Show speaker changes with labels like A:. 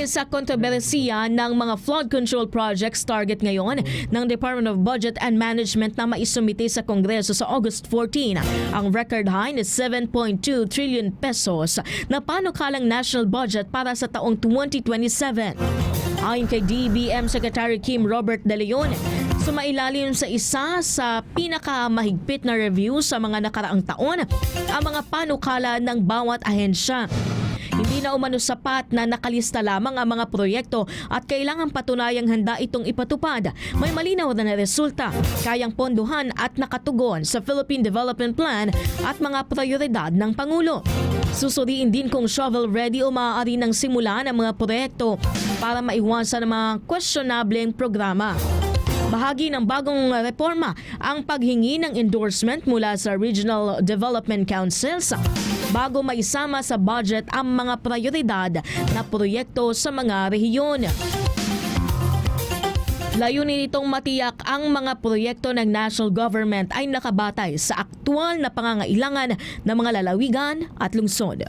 A: Dahil sa kontrobersiya ng mga flood control projects, target ngayon ng Department of Budget and Management na maisumite sa Kongreso sa August 14 ang record high na 7.2 trillion pesos na panukalang national budget para sa taong 2027. Ayon kay DBM Secretary Kim Robert De Leon, sumailalim sa isa sa pinakamahigpit na review sa mga nakaraang taon ang mga panukala ng bawat ahensya. Hindi na umano sapat na nakalista lamang ang mga proyekto at kailangang patunayang handa itong ipatupad. May malinaw na resulta, kayang ponduhan at nakatugon sa Philippine Development Plan at mga prioridad ng Pangulo. Susuriin din kung shovel-ready o maaari ng simulan ang mga proyekto para maiwasan ang mga questionableng programa. Bahagi ng bagong reforma ang paghingi ng endorsement mula sa Regional Development Councils bago maisama sa budget ang mga prioridad na proyekto sa mga rehiyon. Layunin nitong matiyak ang mga proyekto ng national government ay nakabatay sa aktwal na pangangailangan ng mga lalawigan at lungsod.